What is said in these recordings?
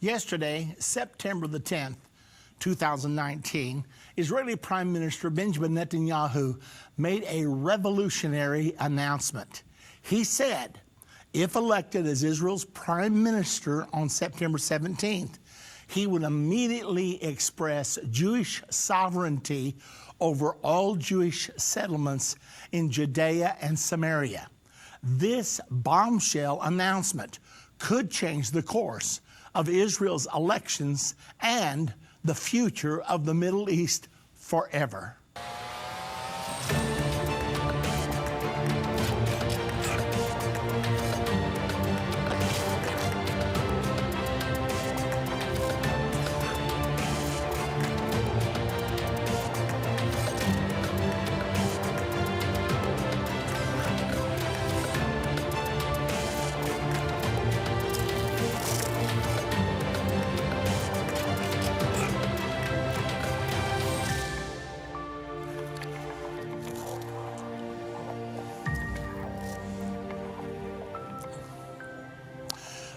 Yesterday, September the 10th, 2019, Israeli Prime Minister Benjamin Netanyahu made a revolutionary announcement. He said, if elected as Israel's Prime Minister on September 17th, he would immediately express Jewish sovereignty over all Jewish settlements in Judea and Samaria. This bombshell announcement could change the course of Israel's elections and the future of the Middle East forever.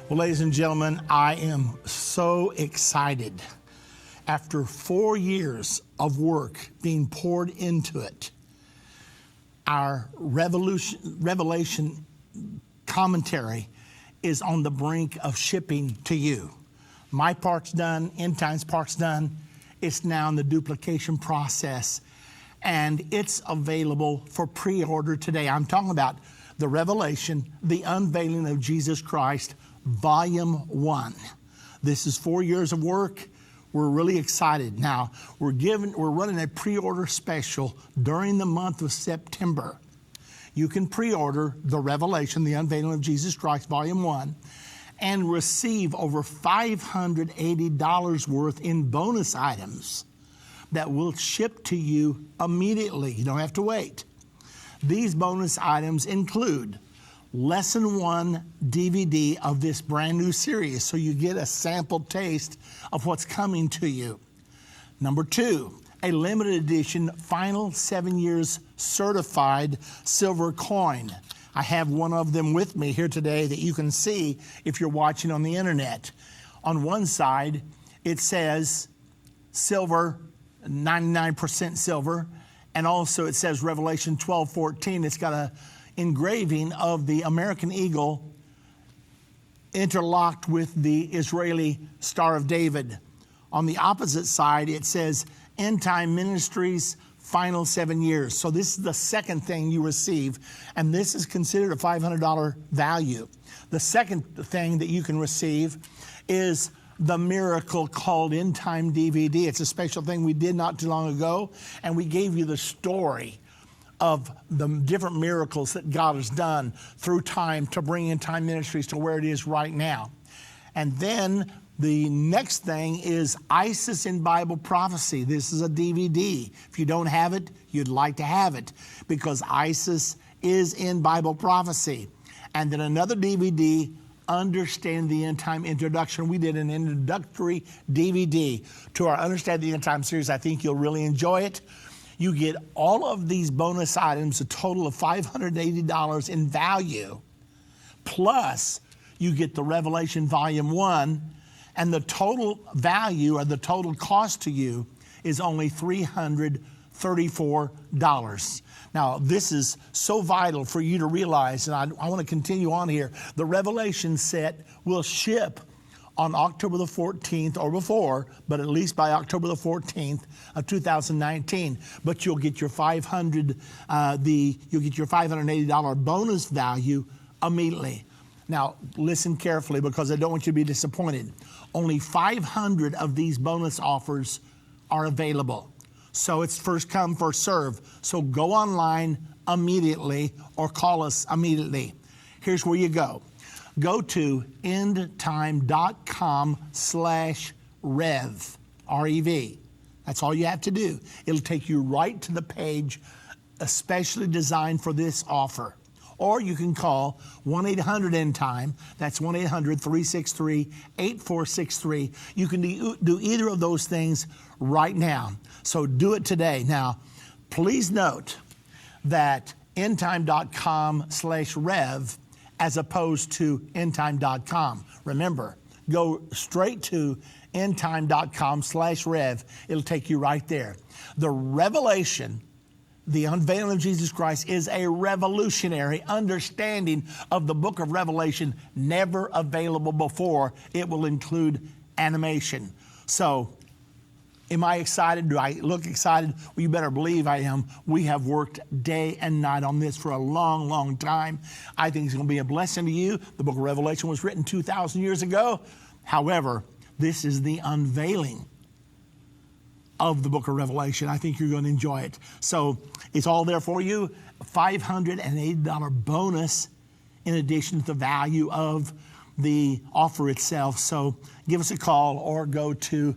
Well, ladies and gentlemen, I am so excited. After 4 years of work being poured into it, our Revelation commentary is on the brink of shipping to you. My part's done, Endtime's part's done. It's now in the duplication process, and it's available for pre-order today. I'm talking about the Revelation, the unveiling of Jesus Christ, Volume 1. This is 4 years of work. We're really excited. Now, we're running a pre-order special during the month of September. You can pre-order the Revelation, the unveiling of Jesus Christ, Volume 1, and receive over $580 worth in bonus items that will ship to you immediately. You don't have to wait. These bonus items include Lesson 1 DVD of this brand new series, so you get a sample taste of what's coming to you. Number 2, a limited edition final 7 years certified silver coin. I have one of them with me here today that you can see if you're watching on the internet. On one side, it says silver, 99% silver, and also it says Revelation 12:14. It's got a engraving of the American eagle interlocked with the Israeli Star of David. On the opposite side, it says Endtime Ministries final 7 years. So this is the second thing you receive, and this is considered a $500 value. The second thing that you can receive is the miracle called Endtime DVD. It's a special thing we did not too long ago, and we gave you the story of the different miracles that God has done through time to bring Endtime Ministries to where it is right now. And then the next thing is ISIS in Bible Prophecy. This is a DVD. If you don't have it, you'd like to have it, because ISIS is in Bible Prophecy. And then another DVD, Understand the End Time Introduction. We did an introductory DVD to our Understand the End Time series. I think you'll really enjoy it. You get all of these bonus items, a total of $580 in value, plus you get the Revelation Volume 1, and the total value or the total cost to you is only $334. Now, this is so vital for you to realize, and I want to continue on here. The Revelation set will ship on October the 14th or before, but at least by October the 14th of 2019. But you'll get your $580 bonus value immediately. Now, listen carefully, because I don't want you to be disappointed. Only 500 of these bonus offers are available. So it's first come, first serve. So go online immediately or call us immediately. Here's where you go. Go to endtime.com/rev, R-E-V. That's all you have to do. It'll take you right to the page especially designed for this offer. Or you can call 1-800-END-TIME. That's 1-800-363-8463. You can do either of those things right now. So do it today. Now, please note that endtime.com/rev as opposed to endtime.com. Remember, go straight to endtime.com/rev. It'll take you right there. The revelation, the unveiling of Jesus Christ, is a revolutionary understanding of the book of Revelation, never available before. It will include animation. So, am I excited? Do I look excited? Well, you better believe I am. We have worked day and night on this for a long, long time. I think it's going to be a blessing to you. The book of Revelation was written 2,000 years ago. However, this is the unveiling of the book of Revelation. I think you're going to enjoy it. So it's all there for you. $580 bonus in addition to the value of the offer itself. So give us a call or go to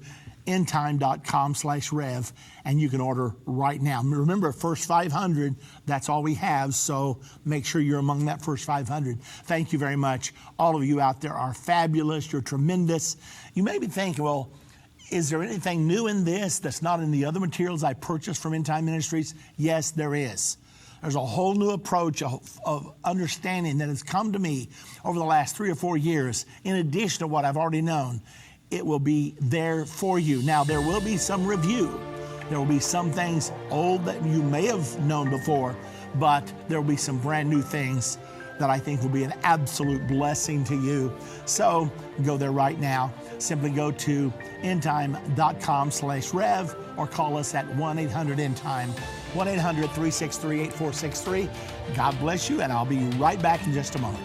endtime.com/rev and you can order right now. Remember, first 500, that's all we have, so make sure you're among that first 500. Thank you very much. All of you out there are fabulous. You're tremendous. You may be thinking, well, is there anything new in this that's not in the other materials I purchased from Endtime Ministries? Yes, there is. There's a whole new approach of understanding that has come to me over the last 3 or 4 years, in addition to what I've already known. It will be there for you. Now, there will be some review. There will be some things old that you may have known before, but there will be some brand new things that I think will be an absolute blessing to you. So go there right now. Simply go to endtime.com/rev or call us at 1-800-ENDTIME, 1-800-363-8463. God bless you, and I'll be right back in just a moment.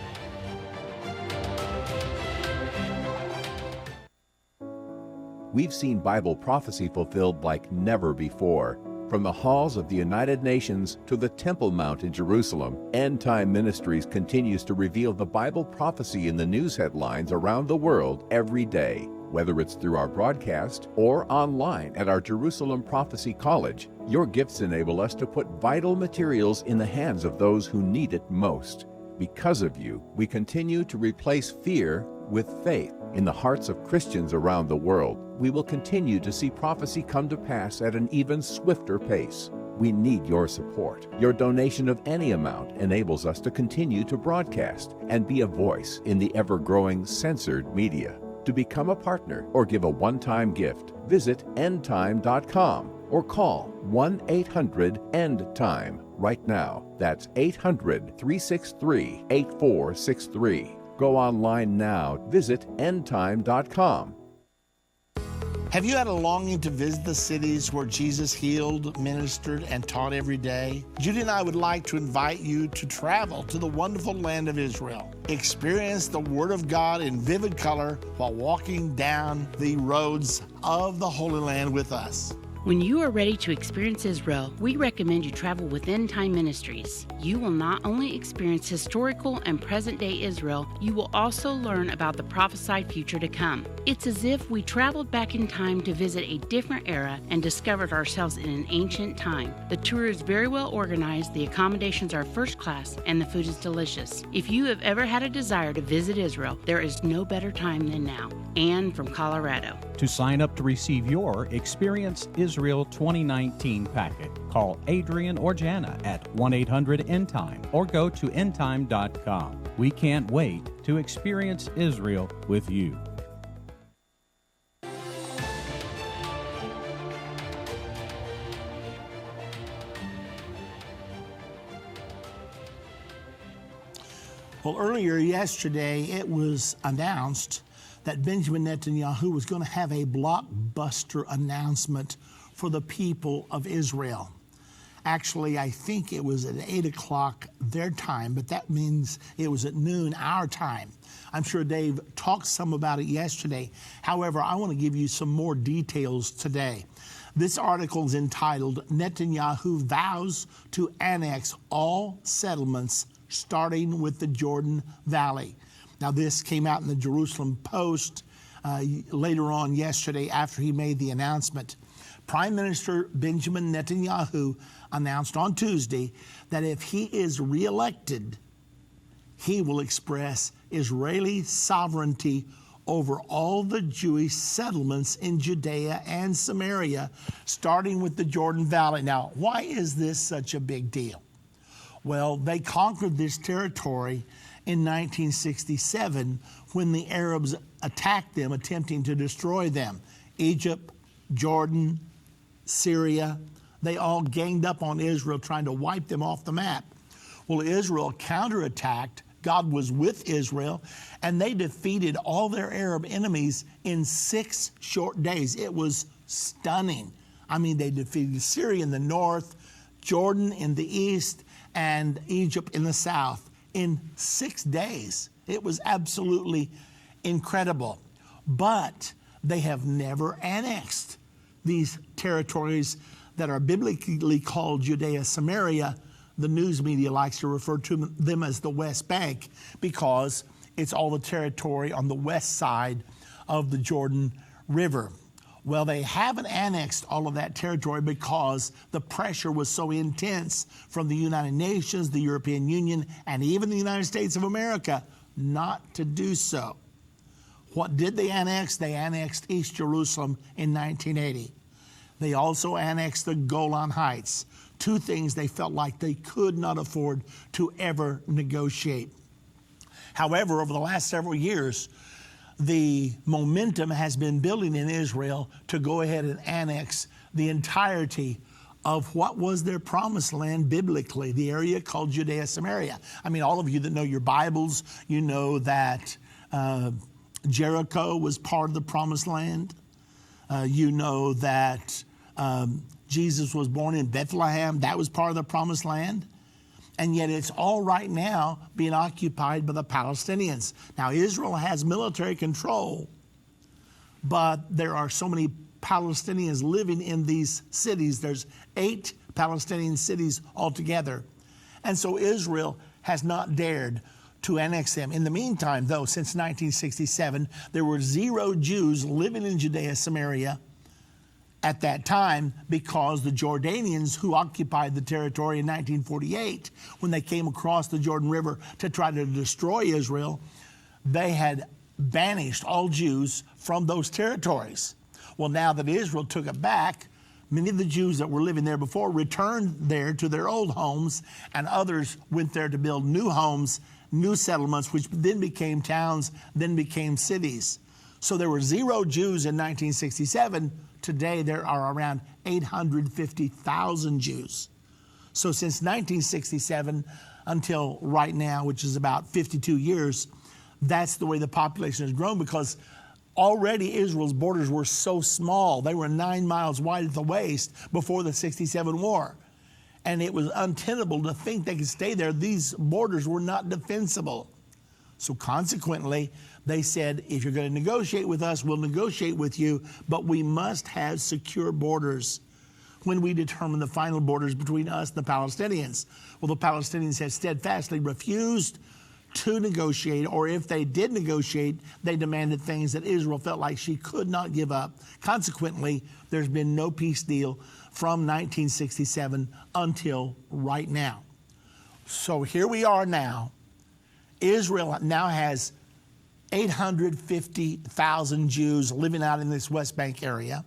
We've seen Bible prophecy fulfilled like never before. From the halls of the United Nations to the Temple Mount in Jerusalem, End Time Ministries continues to reveal the Bible prophecy in the news headlines around the world every day. Whether it's through our broadcast or online at our Jerusalem Prophecy College, your gifts enable us to put vital materials in the hands of those who need it most. Because of you, we continue to replace fear with faith in the hearts of Christians around the world. We will continue to see prophecy come to pass at an even swifter pace. We need your support. Your donation of any amount enables us to continue to broadcast and be a voice in the ever-growing censored media. To become a partner or give a one-time gift, visit endtime.com or call 1-800-END-TIME right now. That's 800-363-8463. Go online now. Visit endtime.com. Have you had a longing to visit the cities where Jesus healed, ministered, and taught every day? Judy and I would like to invite you to travel to the wonderful land of Israel. Experience the Word of God in vivid color while walking down the roads of the Holy Land with us. When you are ready to experience Israel, we recommend you travel with End Time Ministries. You will not only experience historical and present-day Israel, you will also learn about the prophesied future to come. It's as if we traveled back in time to visit a different era and discovered ourselves in an ancient time. The tour is very well organized, the accommodations are first class, and the food is delicious. If you have ever had a desire to visit Israel, there is no better time than now. Ann from Colorado. To sign up to receive your Experience Israel 2019 packet, call Adrian or Jana at 1-800-ENDTIME or go to endtime.com. We can't wait to experience Israel with you. Well, earlier yesterday, it was announced that Benjamin Netanyahu was going to have a blockbuster announcement for the people of Israel. Actually, I think it was at 8 o'clock their time, but that means it was at noon our time. I'm sure Dave talked some about it yesterday. However, I want to give you some more details today. This article is entitled, Netanyahu Vows to Annex All Settlements Starting with the Jordan Valley. Now, this came out in the Jerusalem Post later on yesterday after he made the announcement. Prime Minister Benjamin Netanyahu announced on Tuesday that if he is reelected, he will express Israeli sovereignty over all the Jewish settlements in Judea and Samaria, starting with the Jordan Valley. Now, why is this such a big deal? Well, they conquered this territory in 1967 when the Arabs attacked them, attempting to destroy them. Egypt, Jordan, Syria, they all ganged up on Israel, trying to wipe them off the map. Well, Israel counterattacked. God was with Israel, and they defeated all their Arab enemies in 6 short days. It was stunning. I mean, they defeated Syria in the north, Jordan in the east, and Egypt in the south in 6 days. It was absolutely incredible. But they have never annexed these territories that are biblically called Judea, Samaria. The news media likes to refer to them as the West Bank because it's all the territory on the west side of the Jordan River. Well, they haven't annexed all of that territory because the pressure was so intense from the United Nations, the European Union, and even the United States of America not to do so. What did they annex? They annexed East Jerusalem in 1980. They also annexed the Golan Heights, 2 things they felt like they could not afford to ever negotiate. However, over the last several years, the momentum has been building in Israel to go ahead and annex the entirety of what was their promised land biblically, the area called Judea, Samaria. I mean, all of you that know your Bibles, you know that Jericho was part of the promised land. You know that Jesus was born in Bethlehem. That was part of the promised land. And yet it's all right now being occupied by the Palestinians. Now, Israel has military control, but there are so many Palestinians living in these cities. There's 8 Palestinian cities altogether. And so Israel has not dared to annex them. In the meantime, though, since 1967, there were 0 Jews living in Judea, Samaria at that time, because the Jordanians, who occupied the territory in 1948, when they came across the Jordan River to try to destroy Israel, they had banished all Jews from those territories. Well, now that Israel took it back, many of the Jews that were living there before returned there to their old homes, and others went there to build new homes, new settlements, which then became towns, then became cities. So there were 0 Jews in 1967. Today there are around 850,000 Jews. So since 1967 until right now, which is about 52 years, that's the way the population has grown, because already Israel's borders were so small. They were 9 miles wide at the waist before the 67 war. And it was untenable to think they could stay there. These borders were not defensible. So consequently, they said, if you're going to negotiate with us, we'll negotiate with you, but we must have secure borders when we determine the final borders between us and the Palestinians. Well, the Palestinians have steadfastly refused to negotiate, or if they did negotiate, they demanded things that Israel felt like she could not give up. Consequently, there's been no peace deal from 1967 until right now. So here we are now. Israel now has 850,000 Jews living out in this West Bank area.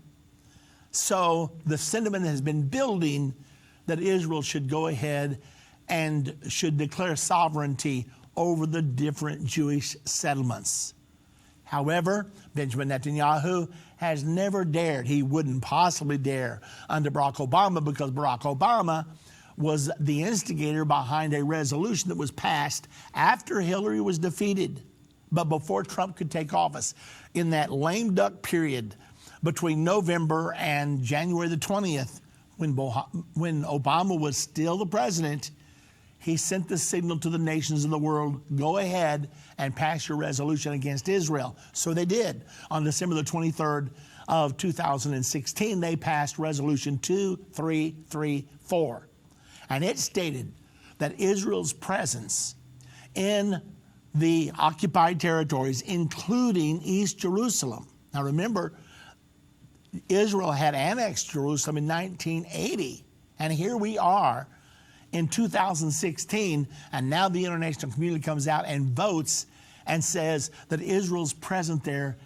So the sentiment has been building that Israel should go ahead and should declare sovereignty over the different Jewish settlements. However, Benjamin Netanyahu has never dared, he wouldn't possibly dare under Barack Obama, because Barack Obama was the instigator behind a resolution that was passed after Hillary was defeated, but before Trump could take office. In that lame duck period between November and January the 20th, when Obama was still the president, he sent the signal to the nations of the world, go ahead and pass your resolution against Israel. So they did. On December the 23rd of 2016, they passed Resolution 2334. And it stated that Israel's presence in the occupied territories, including East Jerusalem. Now remember, Israel had annexed Jerusalem in 1980. And here we are in 2016, and now the international community comes out and votes and says that Israel's presence there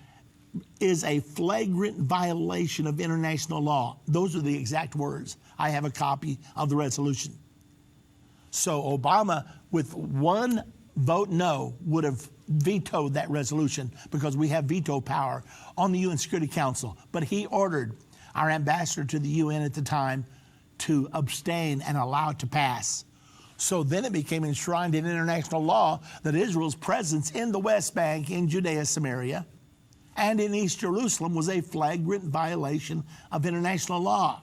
is a flagrant violation of international law. Those are the exact words. I have a copy of the resolution. So Obama, with one vote no would have vetoed that resolution because we have veto power on the UN Security Council. But he ordered our ambassador to the UN at the time to abstain and allow it to pass. So then it became enshrined in international law that Israel's presence in the West Bank, in Judea, Samaria, and in East Jerusalem was a flagrant violation of international law.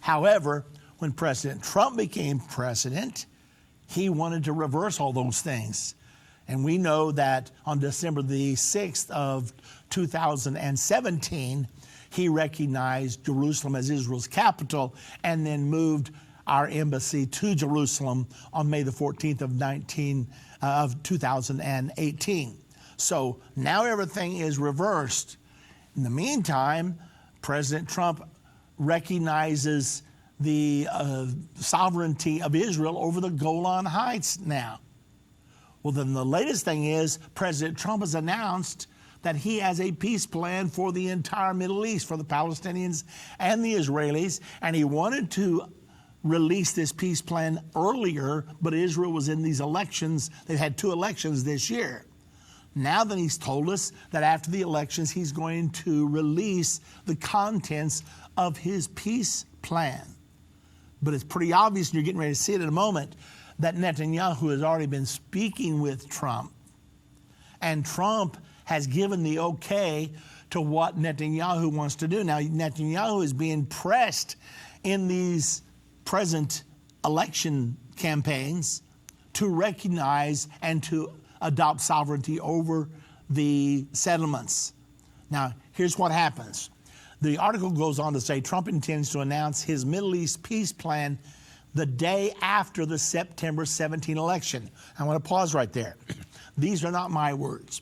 However, when President Trump became president, he wanted to reverse all those things. And we know that on December the 6th of 2017, he recognized Jerusalem as Israel's capital and then moved our embassy to Jerusalem on May the 14th of 2018. So now everything is reversed. In the meantime, President Trump recognizes the sovereignty of Israel over the Golan Heights now. Well, then the latest thing is President Trump has announced that he has a peace plan for the entire Middle East, for the Palestinians and the Israelis, and he wanted to release this peace plan earlier, but Israel was in these elections. They've had 2 elections this year. Now that he's told us that after the elections, he's going to release the contents of his peace plan. But it's pretty obvious, and you're getting ready to see it in a moment, that Netanyahu has already been speaking with Trump. And Trump has given the okay to what Netanyahu wants to do. Now, Netanyahu is being pressed in these present election campaigns to recognize and to adopt sovereignty over the settlements. Now, here's what happens. The article goes on to say Trump intends to announce his Middle East peace plan the day after the September 17 election. I want to pause right there. These are not my words.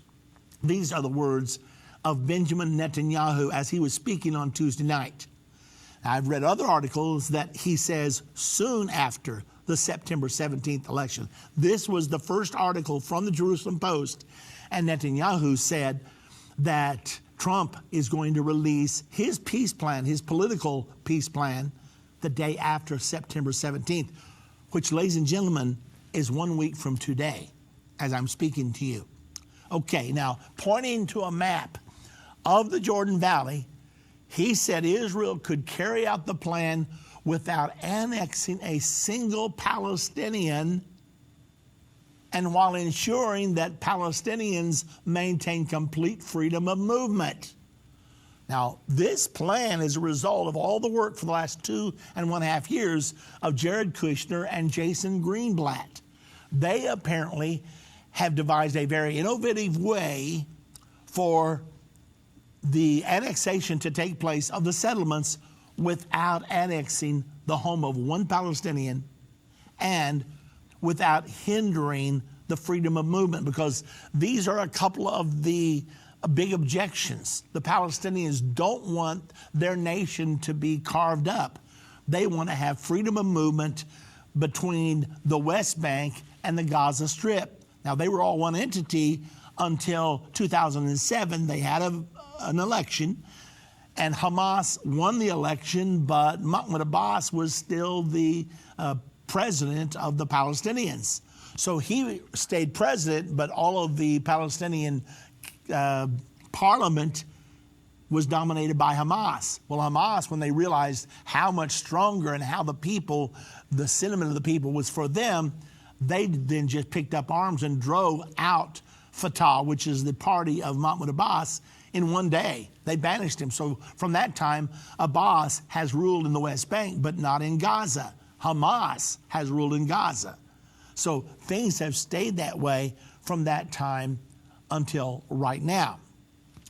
These are the words of Benjamin Netanyahu as he was speaking on Tuesday night. Now, I've read other articles that he says soon after the September 17th election. This was the first article from the Jerusalem Post, and Netanyahu said that Trump is going to release his peace plan, his political peace plan, the day after September 17th, which, ladies and gentlemen, is 1 week from today as I'm speaking to you. Okay, now, pointing to a map of the Jordan Valley, he said Israel could carry out the plan without annexing a single Palestinian and while ensuring that Palestinians maintain complete freedom of movement. Now, this plan is a result of all the work for the last 2.5 years of Jared Kushner and Jason Greenblatt. They apparently have devised a very innovative way for the annexation to take place of the settlements without annexing the home of one Palestinian and without hindering the freedom of movement, because these are a couple of the big objections. The Palestinians don't want their nation to be carved up. They want to have freedom of movement between the West Bank and the Gaza Strip. Now, they were all one entity until 2007. They had an election, and Hamas won the election, but Mahmoud Abbas was still the president of the Palestinians. So he stayed president, but all of the Palestinian parliament was dominated by Hamas. Well, Hamas, when they realized how much stronger and how the sentiment of the people was for them, they then just picked up arms and drove out Fatah, which is the party of Mahmoud Abbas, in one day. They banished him. So from that time, Abbas has ruled in the West Bank, but not in Gaza. Hamas has ruled in Gaza. So things have stayed that way from that time until right now.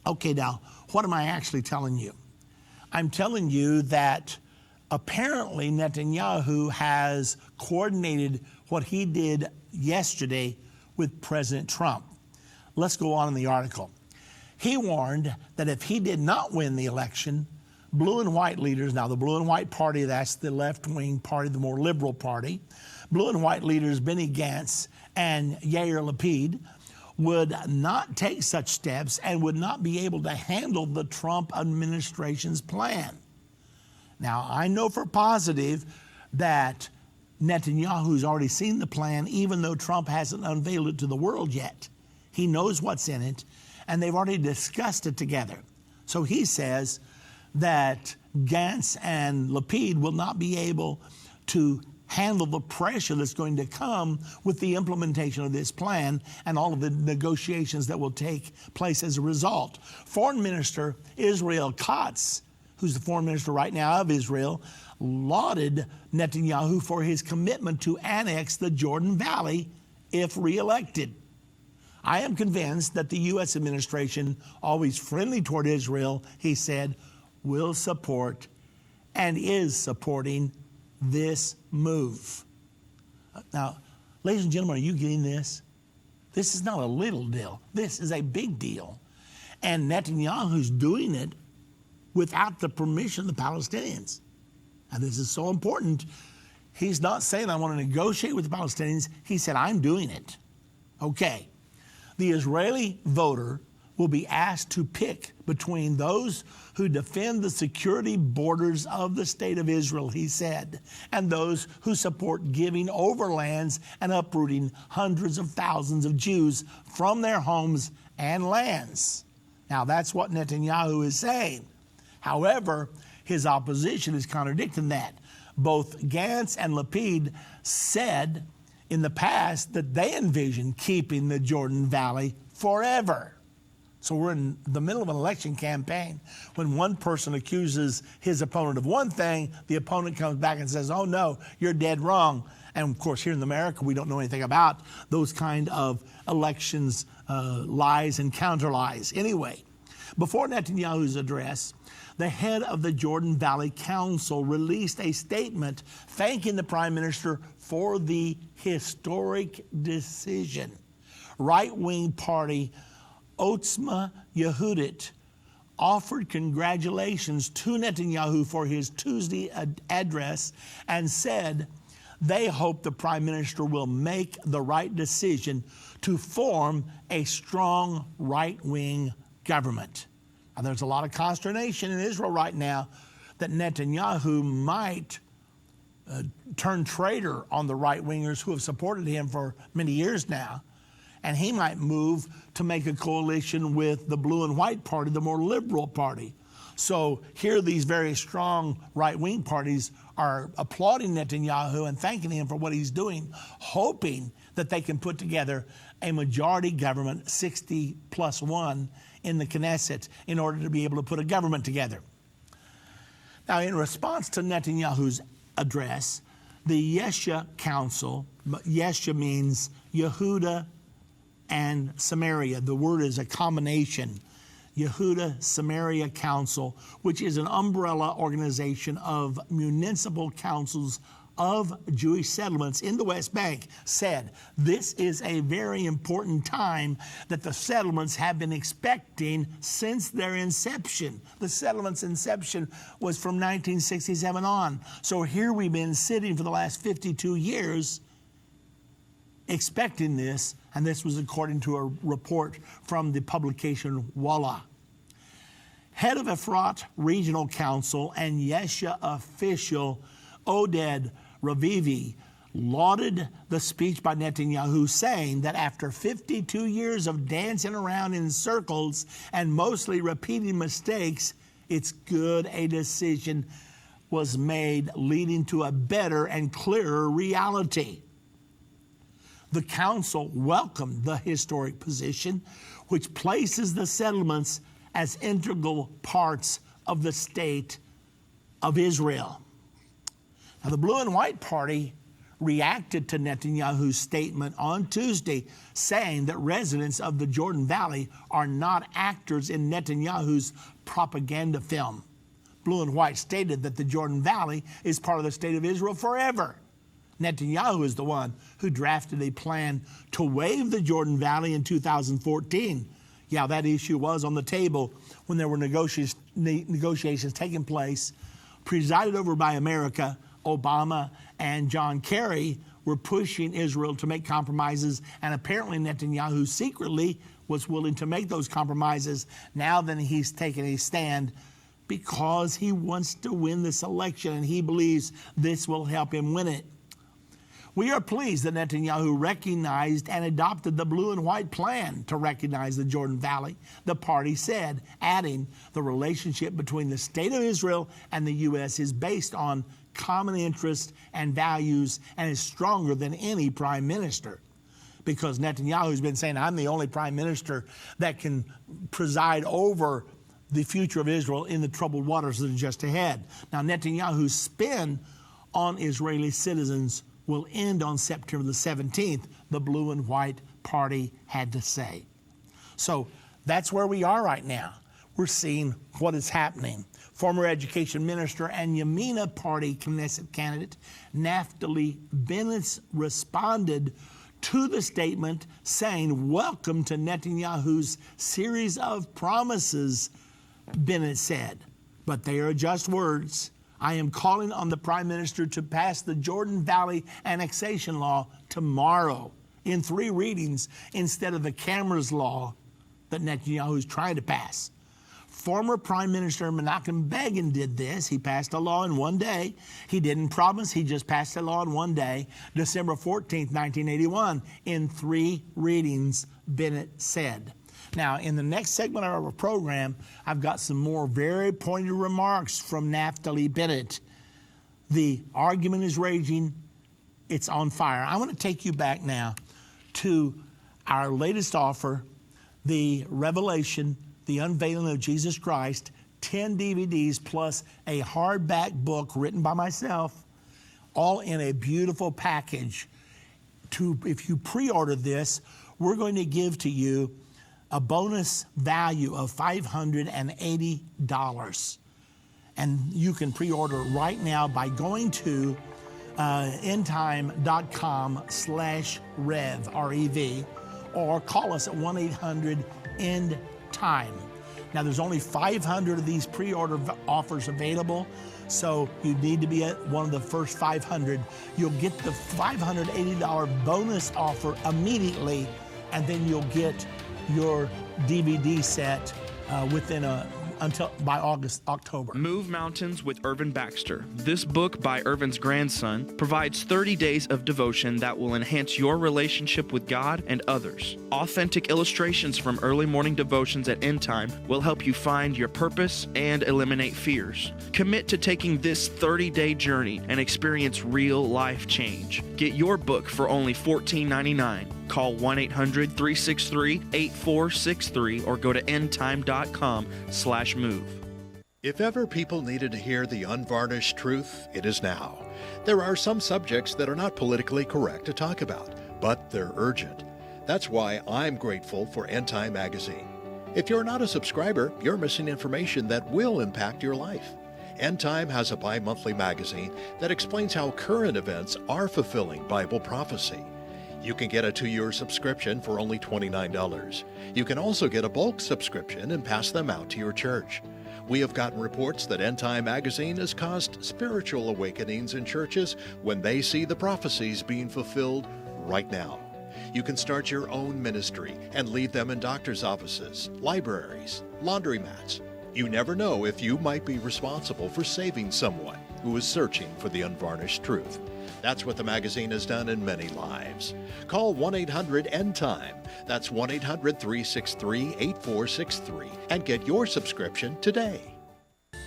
Okay, now, what am I actually telling you? I'm telling you that apparently Netanyahu has coordinated what he did yesterday with President Trump. Let's go on in the article. He warned that if he did not win the election, blue and white leaders, now the blue and white party, that's the left-wing party, the more liberal party, blue and white leaders Benny Gantz and Yair Lapid would not take such steps and would not be able to handle the Trump administration's plan. Now, I know for positive that Netanyahu's already seen the plan, even though Trump hasn't unveiled it to the world yet. He knows what's in it, and they've already discussed it together. So he says that Gantz and Lapid will not be able to handle the pressure that's going to come with the implementation of this plan and all of the negotiations that will take place as a result. Foreign Minister Israel Katz, who's the foreign minister right now of Israel, lauded Netanyahu for his commitment to annex the Jordan Valley if reelected. I am convinced that the U.S. administration, always friendly toward Israel, he said, will support and is supporting this move. Now, ladies and gentlemen, are you getting this? This is not a little deal. This is a big deal. And Netanyahu's doing it without the permission of the Palestinians. And this is so important. He's not saying, I want to negotiate with the Palestinians. He said, I'm doing it. Okay. The Israeli voter will be asked to pick between those who defend the security borders of the state of Israel, he said, and those who support giving over lands and uprooting hundreds of thousands of Jews from their homes and lands. Now, that's what Netanyahu is saying. However, his opposition is contradicting that. Both Gantz and Lapid said in the past that they envision keeping the Jordan Valley forever. So we're in the middle of an election campaign. When one person accuses his opponent of one thing, the opponent comes back and says, oh no, you're dead wrong. And of course, here in America, we don't know anything about those kind of elections, lies and counter lies. Anyway, before Netanyahu's address, the head of the Jordan Valley Council released a statement thanking the prime minister for the historic decision. Right-wing party Otzma Yehudit offered congratulations to Netanyahu for his Tuesday address and said they hope the prime minister will make the right decision to form a strong right-wing government. Now, there's a lot of consternation in Israel right now that Netanyahu might turn traitor on the right-wingers who have supported him for many years now. And he might move to make a coalition with the blue and white party, the more liberal party. So here these very strong right-wing parties are applauding Netanyahu and thanking him for what he's doing, hoping that they can put together a majority government, 60+1, in the Knesset in order to be able to put a government together. Now, in response to Netanyahu's address, the Yesha Council, Yesha means Yehuda and Samaria. The word is a combination. Yehuda Samaria Council, which is an umbrella organization of municipal councils of Jewish settlements in the West Bank, said this is a very important time that the settlements have been expecting since their inception. The settlement's inception was from 1967 on. So here we've been sitting for the last 52 years expecting this, and this was according to a report from the publication Walla. Head of Efrat Regional Council and Yesha official Oded Ravivi lauded the speech by Netanyahu, saying that after 52 years of dancing around in circles and mostly repeating mistakes, it's good a decision was made leading to a better and clearer reality. The council welcomed the historic position, which places the settlements as integral parts of the state of Israel. Now, the Blue and White Party reacted to Netanyahu's statement on Tuesday, saying that residents of the Jordan Valley are not actors in Netanyahu's propaganda film. Blue and White stated that the Jordan Valley is part of the state of Israel forever. Netanyahu is the one who drafted a plan to waive the Jordan Valley in 2014. Yeah, that issue was on the table when there were negotiations taking place, presided over by America. Obama and John Kerry were pushing Israel to make compromises, and apparently Netanyahu secretly was willing to make those compromises. Now then he's taken a stand because he wants to win this election, and he believes this will help him win it. We are pleased that Netanyahu recognized and adopted the blue and white plan to recognize the Jordan Valley, the party said, adding the relationship between the state of Israel and the U.S. is based on common interests and values and is stronger than any prime minister. Because Netanyahu's been saying, I'm the only prime minister that can preside over the future of Israel in the troubled waters that are just ahead. Now, Netanyahu's spin on Israeli citizens will end on September the 17th, the blue and white party had to say. So that's where we are right now. We're seeing what is happening. Former education minister and Yamina Party Knesset candidate Naftali Bennett responded to the statement saying, welcome to Netanyahu's series of promises, Bennett said. But they are just words. I am calling on the Prime Minister to pass the Jordan Valley annexation law tomorrow in 3 readings instead of the cameras law that Netanyahu is trying to pass. Former Prime Minister Menachem Begin did this. He passed a law in 1 day. He didn't promise, he just passed a law in 1 day, December 14th, 1981, in 3 readings, Bennett said. Now, in the next segment of our program, I've got some more very pointed remarks from Naftali Bennett. The argument is raging. It's on fire. I want to take you back now to our latest offer, the Revelation, the Unveiling of Jesus Christ, 10 DVDs plus a hardback book written by myself, all in a beautiful package. If you pre-order this, we're going to give to you a bonus value of $580. And you can pre-order right now by going to endtime.com/rev, R-E-V, or call us at 1-800-END-TIME. Now, there's only 500 of these pre-order offers available, so you need to be at one of the first 500. You'll get the $580 bonus offer immediately, and then you'll get your DVD set by October. Move Mountains with Irvin Baxter. This book by Irvin's grandson provides 30 days of devotion that will enhance your relationship with God and others. Authentic illustrations from early morning devotions at Endtime will help you find your purpose and eliminate fears. Commit to taking this 30-day journey and experience real life change. Get your book for only $14.99. Call 1-800-363-8463 or go to endtime.com/move. If ever people needed to hear the unvarnished truth, it is now. There are some subjects that are not politically correct to talk about, but they're urgent. That's why I'm grateful for Endtime magazine. If you're not a subscriber, you're missing information that will impact your life. Endtime has a bi-monthly magazine that explains how current events are fulfilling Bible prophecy. You can get a 2-year subscription for only $29. You can also get a bulk subscription and pass them out to your church. We have gotten reports that Endtime magazine has caused spiritual awakenings in churches when they see the prophecies being fulfilled right now. You can start your own ministry and leave them in doctor's offices, libraries, laundromats. You never know if you might be responsible for saving someone who is searching for the unvarnished truth. That's what the magazine has done in many lives. Call 1-800-END-TIME. That's 1-800-363-8463 and get your subscription today.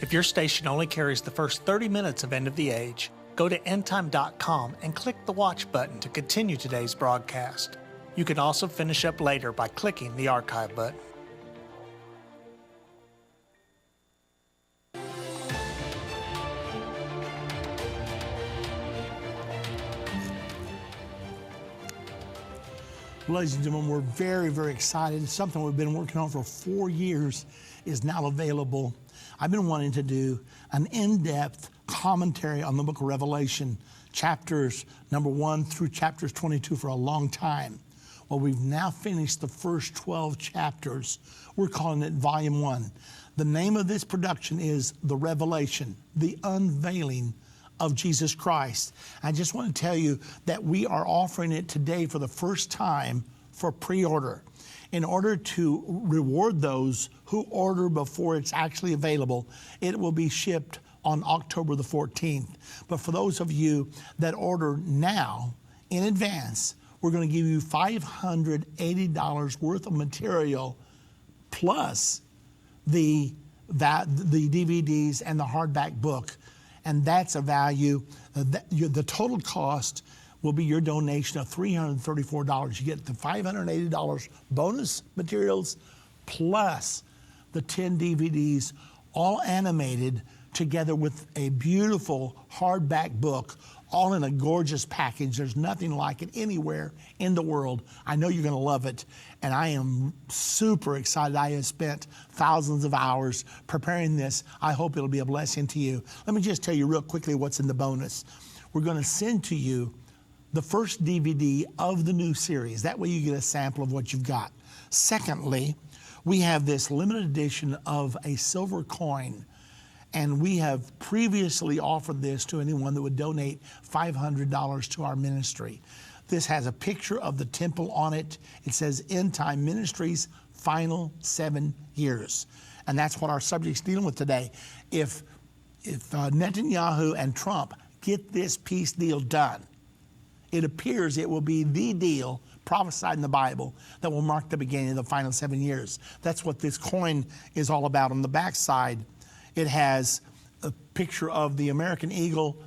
If your station only carries the first 30 minutes of End of the Age, go to endtime.com and click the watch button to continue today's broadcast. You can also finish up later by clicking the archive button. Ladies and gentlemen, we're very, very excited. Something we've been working on for 4 years is now available. I've been wanting to do an in-depth commentary on the book of Revelation, chapters number 1 through chapters 22 for a long time. Well, we've now finished the first 12 chapters. We're calling it Volume 1. The name of this production is The Revelation, the Unveiling of Jesus Christ. I just want to tell you that we are offering it today for the first time for pre-order. In order to reward those who order before it's actually available, it will be shipped on October the 14th. But for those of you that order now, in advance, we're going to give you $580 worth of material plus the DVDs and the hardback book. And that's a value. The total cost will be your donation of $334. You get the $580 bonus materials plus the 10 DVDs, all animated, together with a beautiful hardback book, all in a gorgeous package. There's nothing like it anywhere in the world. I know you're going to love it, and I am super excited. I have spent thousands of hours preparing this. I hope it'll be a blessing to you. Let me just tell you real quickly what's in the bonus. We're going to send to you the first DVD of the new series. That way you get a sample of what you've got. Secondly, we have this limited edition of a silver coin, and we have previously offered this to anyone that would donate $500 to our ministry. This has a picture of the temple on it. It says Endtime Ministries, final 7 years. And that's what our subject's dealing with today. If Netanyahu and Trump get this peace deal done, it appears it will be the deal prophesied in the Bible that will mark the beginning of the final 7 years. That's what this coin is all about. On the back side, it has a picture of the American eagle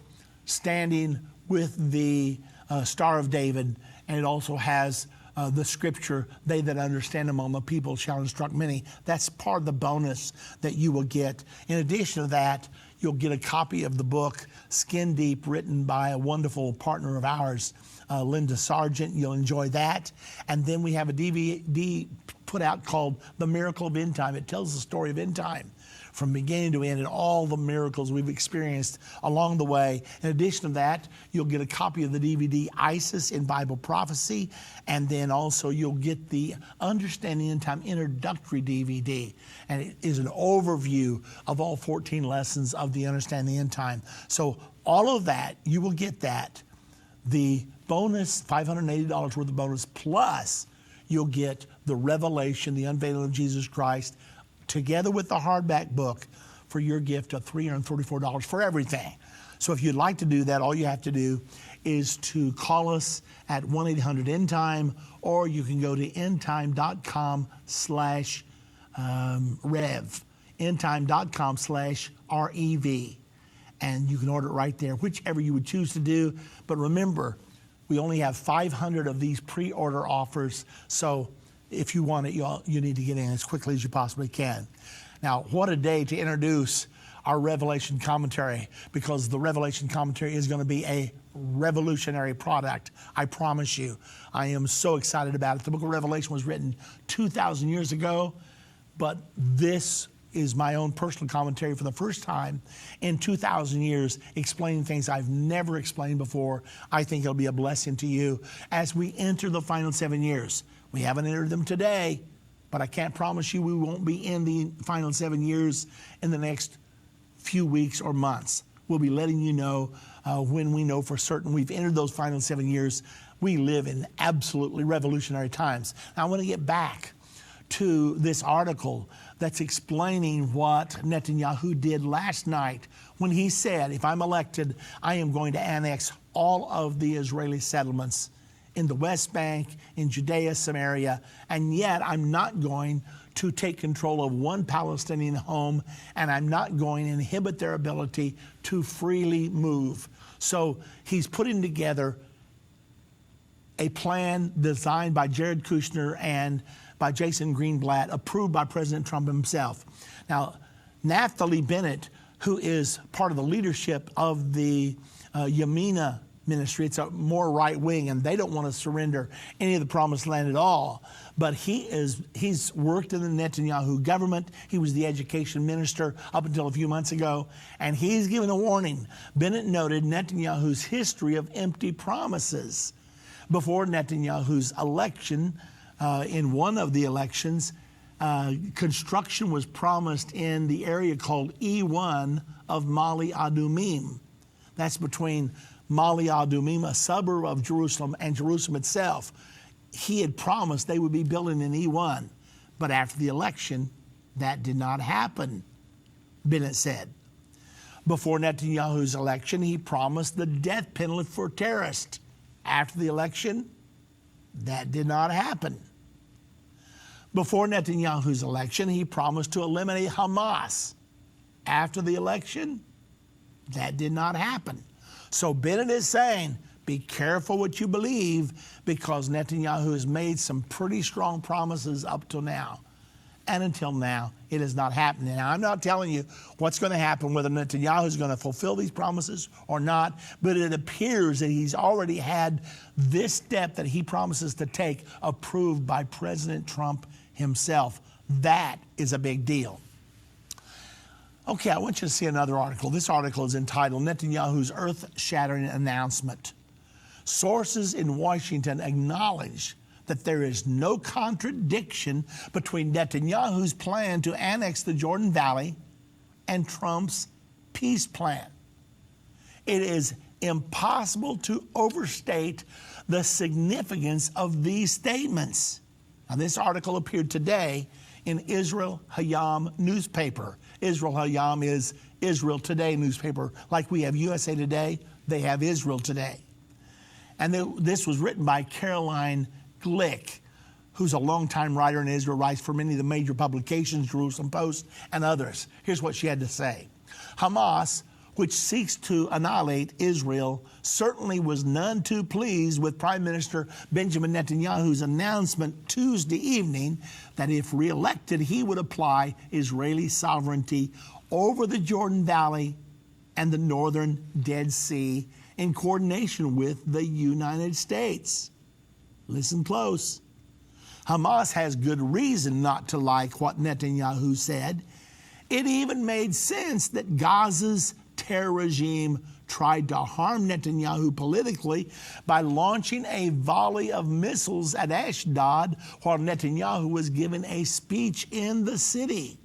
standing with the Star of David, and it also has the scripture, "They that understand among the people shall instruct many." That's part of the bonus that you will get. In addition to that, you'll get a copy of the book, Skin Deep, written by a wonderful partner of ours, Linda Sargent. You'll enjoy that. And then we have a DVD put out called The Miracle of Endtime. It tells the story of Endtime from beginning to end and all the miracles we've experienced along the way. In addition to that, you'll get a copy of the DVD ISIS in Bible Prophecy, and then also you'll get the Understanding End Time introductory DVD, and it is an overview of all 14 lessons of the Understanding End Time. So all of that, you will get that. The bonus, $580 worth of bonus, plus you'll get the revelation, the unveiling of Jesus Christ, together with the hardback book, for your gift of $334 for everything. So if you'd like to do that, all you have to do is to call us at 1-800-ENDTIME, or you can go to endtime.com/rev, endtime.com/REV, and you can order it right there, whichever you would choose to do. But remember, we only have 500 of these pre-order offers, so if you want it, you need to get in as quickly as you possibly can. Now, what a day to introduce our Revelation commentary, because the Revelation commentary is going to be a revolutionary product. I promise you. I am so excited about it. The book of Revelation was written 2,000 years ago, but this is my own personal commentary for the first time in 2,000 years, explaining things I've never explained before. I think it'll be a blessing to you as we enter the final 7 years. We haven't entered them today, but I can't promise you we won't be in the final 7 years in the next few weeks or months. We'll be letting you know when we know for certain we've entered those final 7 years. We live in absolutely revolutionary times. Now, I want to get back to this article that's explaining what Netanyahu did last night when he said, if I'm elected, I am going to annex all of the Israeli settlements in the West Bank, in Judea, Samaria, and yet I'm not going to take control of one Palestinian home, and I'm not going to inhibit their ability to freely move. So he's putting together a plan designed by Jared Kushner and by Jason Greenblatt, approved by President Trump himself. Now, Naftali Bennett, who is part of the leadership of the Yamina ministry, it's a more right wing, and they don't want to surrender any of the promised land at all. But he's worked in the Netanyahu government. He was the education minister up until a few months ago, and he's given a warning. Bennett noted Netanyahu's history of empty promises. Before Netanyahu's election, in one of the elections, construction was promised in the area called E1 of Mali Adumim. That's between Mali Adumim, a suburb of Jerusalem, and Jerusalem itself. He had promised they would be building in E1, but after the election, that did not happen, Bennett said. Before Netanyahu's election, he promised the death penalty for terrorists. After the election, that did not happen. Before Netanyahu's election, he promised to eliminate Hamas. After the election, that did not happen. So Bennett is saying, be careful what you believe, because Netanyahu has made some pretty strong promises up till now. And until now, it has not happened. Now, I'm not telling you what's going to happen, whether Netanyahu is going to fulfill these promises or not, but it appears that he's already had this step that he promises to take approved by President Trump himself. That is a big deal. Okay, I want you to see another article. This article is entitled Netanyahu's Earth-Shattering Announcement. Sources in Washington acknowledge that there is no contradiction between Netanyahu's plan to annex the Jordan Valley and Trump's peace plan. It is impossible to overstate the significance of these statements. Now, this article appeared today in Israel Hayom newspaper. Israel Hayom is Israel Today newspaper. Like we have USA Today, they have Israel Today. And this was written by Caroline Glick, who's a longtime writer in Israel, writes for many of the major publications, Jerusalem Post and others. Here's what she had to say. Hamas, which seeks to annihilate Israel, certainly was none too pleased with Prime Minister Benjamin Netanyahu's announcement Tuesday evening that if reelected, he would apply Israeli sovereignty over the Jordan Valley and the northern Dead Sea in coordination with the United States. Listen close. Hamas has good reason not to like what Netanyahu said. It even made sense that Gaza's terror regime tried to harm Netanyahu politically by launching a volley of missiles at Ashdod while Netanyahu was giving a speech in the city.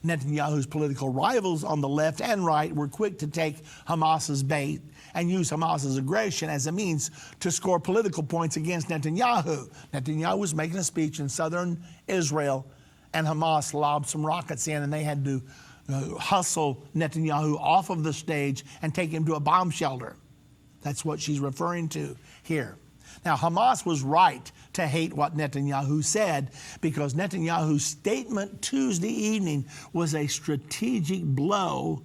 Netanyahu's political rivals on the left and right were quick to take Hamas's bait and use Hamas's aggression as a means to score political points against Netanyahu. Netanyahu was making a speech in southern Israel, and Hamas lobbed some rockets in, and they had to hustle Netanyahu off of the stage and take him to a bomb shelter. That's what she's referring to here. Now, Hamas was right to hate what Netanyahu said, because Netanyahu's statement Tuesday evening was a strategic blow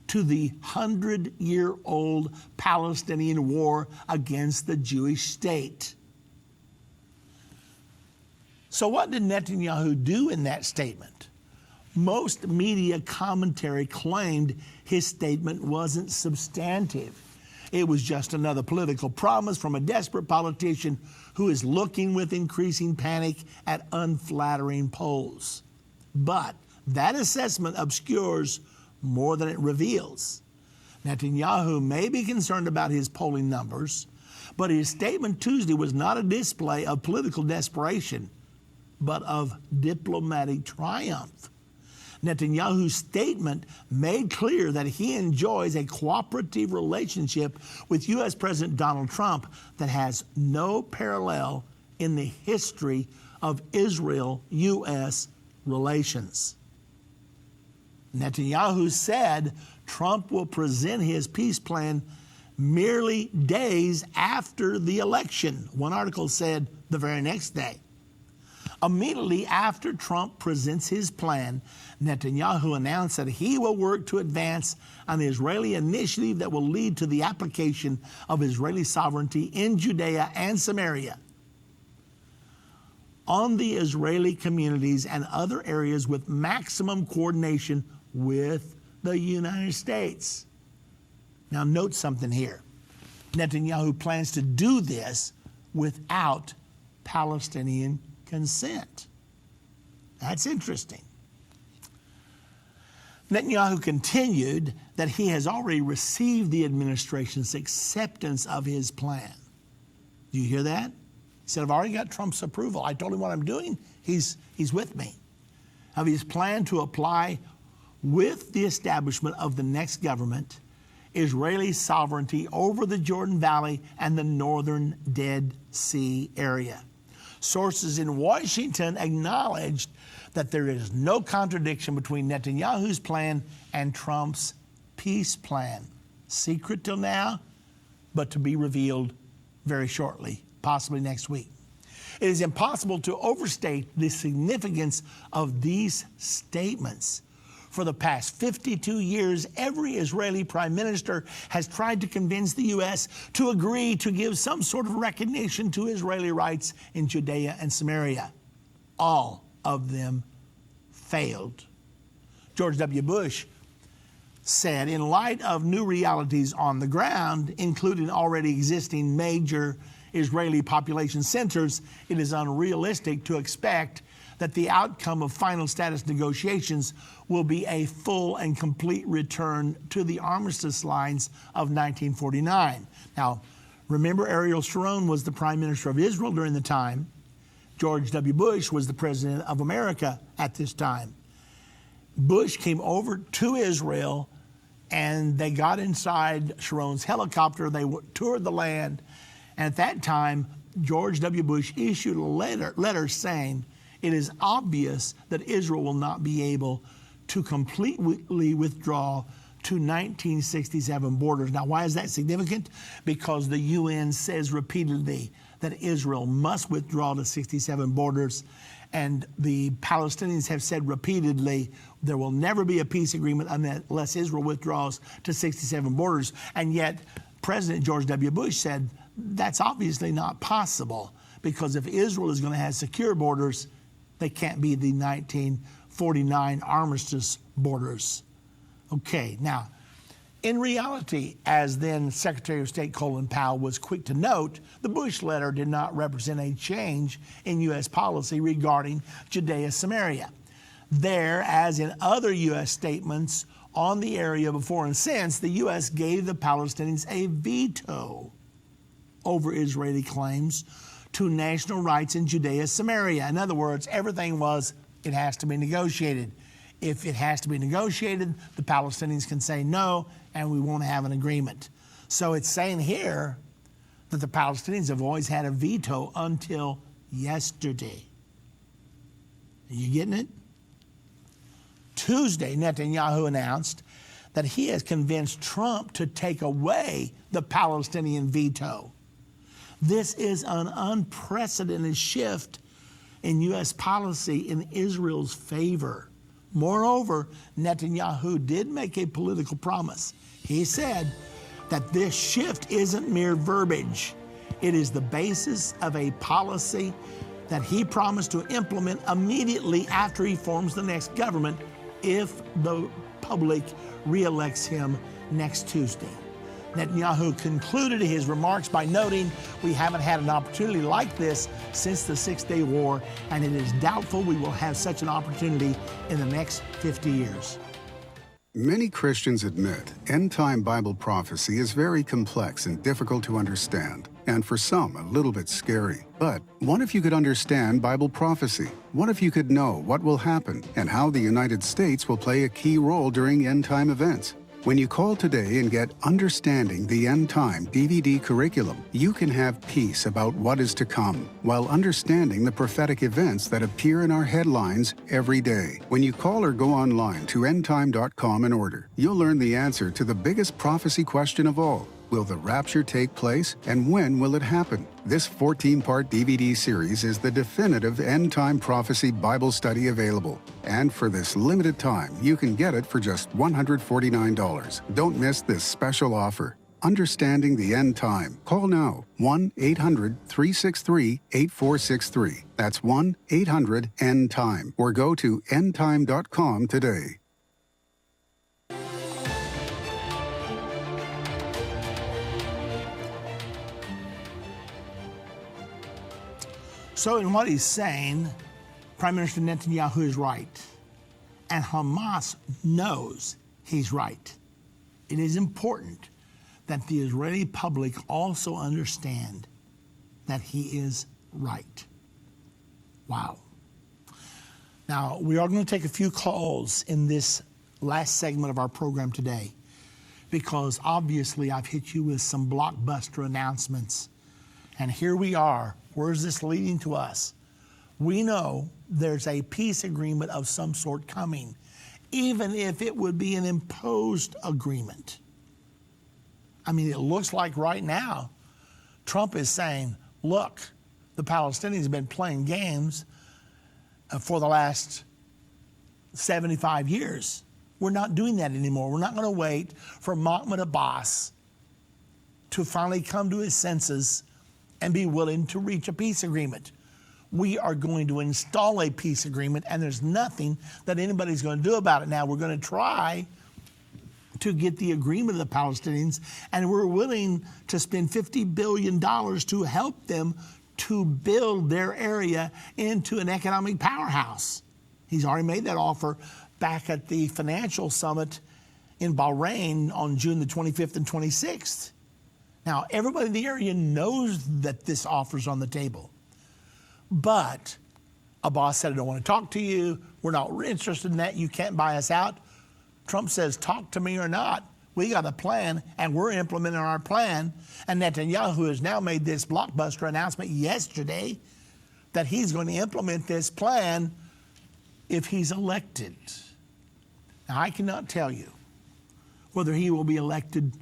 to the 100-year-old Palestinian war against the Jewish state. So what did Netanyahu do in that statement? Most media commentary claimed his statement wasn't substantive. It was just another political promise from a desperate politician who is looking with increasing panic at unflattering polls. But that assessment obscures more than it reveals. Netanyahu may be concerned about his polling numbers, but his statement Tuesday was not a display of political desperation, but of diplomatic triumph. Netanyahu's statement made clear that he enjoys a cooperative relationship with U.S. President Donald Trump that has no parallel in the history of Israel-U.S. relations. Netanyahu said Trump will present his peace plan merely days after the election. One article said the very next day. Immediately after Trump presents his plan, Netanyahu announced that he will work to advance an Israeli initiative that will lead to the application of Israeli sovereignty in Judea and Samaria on the Israeli communities and other areas with maximum coordination with the United States. Now note something here. Netanyahu plans to do this without Palestinian consent. That's interesting. Netanyahu continued that he has already received the administration's acceptance of his plan. Do you hear that? He said, I've already got Trump's approval. I told him what I'm doing. He's with me. Of his plan to apply with the establishment of the next government, Israeli sovereignty over the Jordan Valley and the northern Dead Sea area. Sources in Washington acknowledged that there is no contradiction between Netanyahu's plan and Trump's peace plan. Secret till now? but to be revealed very shortly, possibly next week. It is impossible to overstate the significance of these statements. For the past 52 years, every Israeli prime minister has tried to convince the U.S. to agree to give some sort of recognition to Israeli rights in Judea and Samaria. All of them failed. George W. Bush said, in light of new realities on the ground, including already existing major Israeli population centers, it is unrealistic to expect that the outcome of final status negotiations will be a full and complete return to the armistice lines of 1949. Now, remember, Ariel Sharon was the prime minister of Israel during the time. George W. Bush was the president of America at this time. Bush came over to Israel and they got inside Sharon's helicopter. They toured the land. And at that time, George W. Bush issued a letter saying, it is obvious that Israel will not be able to completely withdraw to 1967 borders. Now, why is that significant? Because the UN says repeatedly that Israel must withdraw to 67 borders, and the Palestinians have said repeatedly there will never be a peace agreement unless Israel withdraws to 67 borders. And yet, President George W. Bush said that's obviously not possible, because if Israel is going to have secure borders, they can't be the 1949 armistice borders. Okay, now, in reality, as then Secretary of State Colin Powell was quick to note, the Bush letter did not represent a change in U.S. policy regarding Judea-Samaria. There, as in other U.S. statements on the area before and since, the U.S. gave the Palestinians a veto over Israeli claims to national rights in Judea-Samaria. In other words, everything was, it has to be negotiated. If it has to be negotiated, the Palestinians can say no, and we won't have an agreement. So it's saying here that the Palestinians have always had a veto until yesterday. Are you getting it? Tuesday, Netanyahu announced that he has convinced Trump to take away the Palestinian veto. This is an unprecedented shift in U.S. policy in Israel's favor. Moreover, Netanyahu did make a political promise. He said that this shift isn't mere verbiage. It is the basis of a policy that he promised to implement immediately after he forms the next government if the public re-elects him next Tuesday. Netanyahu concluded his remarks by noting, we haven't had an opportunity like this since the Six-Day War, and it is doubtful we will have such an opportunity in the next 50 years. Many Christians admit end-time Bible prophecy is very complex and difficult to understand, and for some, a little bit scary. But what if you could understand Bible prophecy? What if you could know what will happen and how the United States will play a key role during end-time events? When you call today and get Understanding the End Time DVD curriculum, you can have peace about what is to come, while understanding the prophetic events that appear in our headlines every day. When you call or go online to endtime.com and order, you'll learn the answer to the biggest prophecy question of all. Will the rapture take place, and when will it happen? This 14-part DVD series is the definitive end-time prophecy Bible study available. And for this limited time, you can get it for just $149. Don't miss this special offer. Understanding the End Time. Call now, 1-800-363-8463. That's 1-800-END-TIME. Or go to endtime.com today. So in what he's saying, Prime Minister Netanyahu is right, and Hamas knows he's right. It is important that the Israeli public also understand that he is right. Wow. Now, we are going to take a few calls in this last segment of our program today, because obviously I've hit you with some blockbuster announcements. And here we are. Where is this leading to us? We know there's a peace agreement of some sort coming, even if it would be an imposed agreement. I mean, it looks like right now, Trump is saying, look, the Palestinians have been playing games for the last 75 years. We're not doing that anymore. We're not going to wait for Mahmoud Abbas to finally come to his senses and be willing to reach a peace agreement. We are going to install a peace agreement, and there's nothing that anybody's going to do about it. Now, we're going to try to get the agreement of the Palestinians, and we're willing to spend $50 billion to help them to build their area into an economic powerhouse. He's already made that offer back at the financial summit in Bahrain on June the 25th and 26th. Now, everybody in the area knows that this offer's on the table. But Abbas said, I don't want to talk to you. We're not interested in that. You can't buy us out. Trump says, talk to me or not. We got a plan, and we're implementing our plan. And Netanyahu has now made this blockbuster announcement yesterday that he's going to implement this plan if he's elected. Now, I cannot tell you whether he will be elected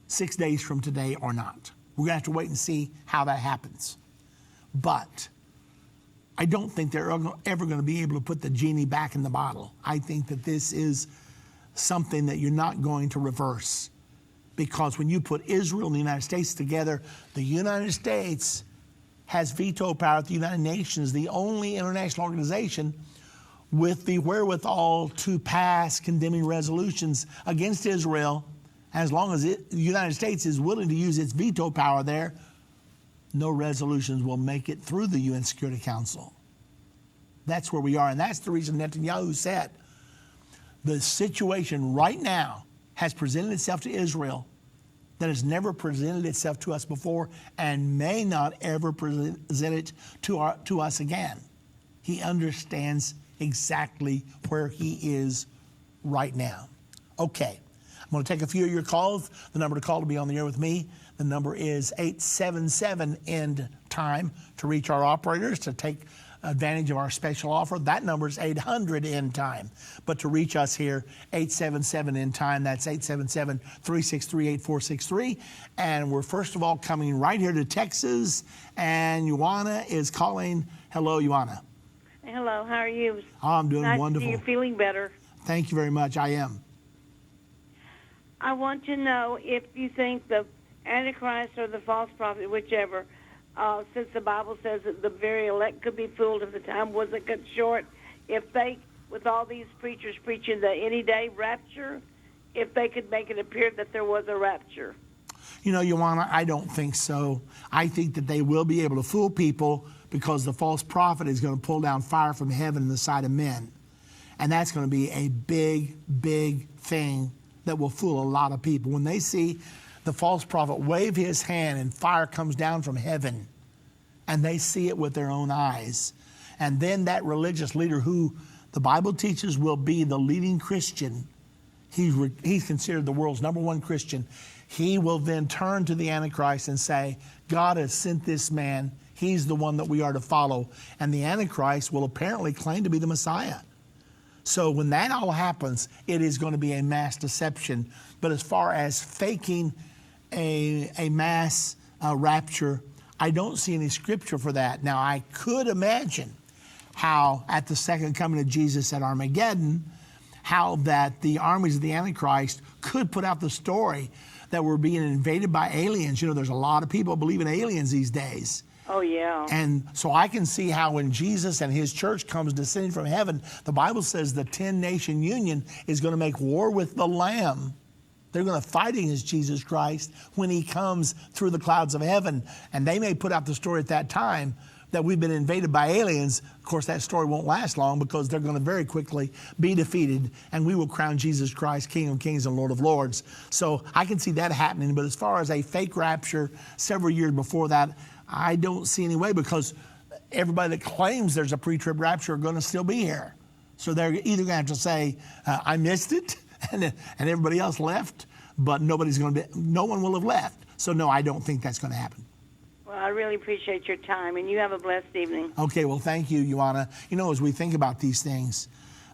6 days from today or not. We're going to have to wait and see how that happens. But I don't think they're ever going to be able to put the genie back in the bottle. I think that this is something that you're not going to reverse, because when you put Israel and the United States together, the United States has veto power at the United Nations, the only international organization with the wherewithal to pass condemning resolutions against Israel. As long as the United States is willing to use its veto power there, no resolutions will make it through the UN Security Council. That's where we are, and that's the reason Netanyahu said the situation right now has presented itself to Israel that has never presented itself to us before and may not ever present it to us again. He understands exactly where he is right now. Okay, I'm going to take a few of your calls. The number to call to be on the air with me, the number is 877-END-TIME to reach our operators to take advantage of our special offer. That number is 800-END-TIME. But to reach us here, 877-END-TIME, that's 877-363-8463. And we're first of all coming right here to Texas, and Ioana is calling. Hello, Ioana. Hello, how are you? Oh, I'm doing wonderful. You're feeling better. Thank you very much. I am. I want to know if you think the Antichrist or the false prophet, whichever, since the Bible says that the very elect could be fooled if the time wasn't cut short, if they, with all these preachers preaching the any day rapture, if they could make it appear that there was a rapture. You know, Ioana, I don't think so. I think that they will be able to fool people because the false prophet is going to pull down fire from heaven in the sight of men. And that's going to be a big, big thing that will fool a lot of people. When they see the false prophet wave his hand and fire comes down from heaven, and they see it with their own eyes, and then that religious leader who the Bible teaches will be the leading Christian, he's considered the world's #1 Christian, he will then turn to the Antichrist and say, God has sent this man, he's the one that we are to follow. And the Antichrist will apparently claim to be the Messiah. So when that all happens, it is going to be a mass deception. But as far as faking a mass rapture, I don't see any scripture for that. Now, I could imagine how at the second coming of Jesus at Armageddon, how that the armies of the Antichrist could put out the story that we're being invaded by aliens. You know, there's a lot of people believe in aliens these days. Oh, yeah. And so I can see how when Jesus and his church comes descending from heaven, the Bible says the 10-nation union is going to make war with the Lamb. They're going to fight against Jesus Christ when he comes through the clouds of heaven. And they may put out the story at that time that we've been invaded by aliens. Of course, that story won't last long because they're going to very quickly be defeated, and we will crown Jesus Christ King of Kings and Lord of Lords. So I can see that happening. But as far as a fake rapture several years before that, I don't see any way, because everybody that claims there's a pre-trib rapture are going to still be here. So they're either going to have to say, I missed it, and everybody else left, but no one will have left. So no, I don't think that's going to happen. Well, I really appreciate your time, and you have a blessed evening. Okay, well, thank you, Ioana. You know, as we think about these things,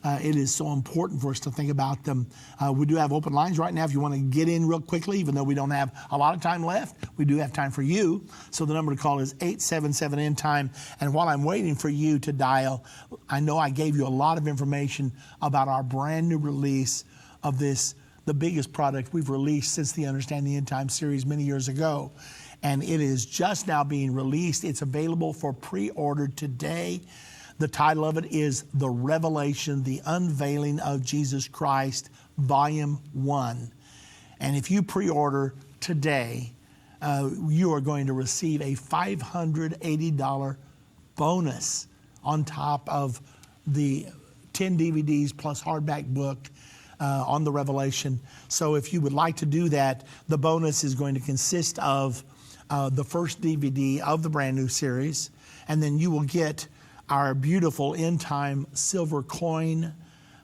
It is so important for us to think about them. We do have open lines right now if you want to get in real quickly, even though we don't have a lot of time left. We do have time for you. So the number to call is 877-END-TIME. And while I'm waiting for you to dial, I know I gave you a lot of information about our brand new release of this, the biggest product we've released since the Understand the End Time series many years ago. And it is just now being released. It's available for pre-order today. The title of it is The Revelation, the Unveiling of Jesus Christ, Volume 1. And if you pre-order today, you are going to receive a $580 bonus on top of the 10 DVDs plus hardback book on the Revelation. So if you would like to do that, the bonus is going to consist of the first DVD of the brand new series, and then you will get our beautiful End Time silver coin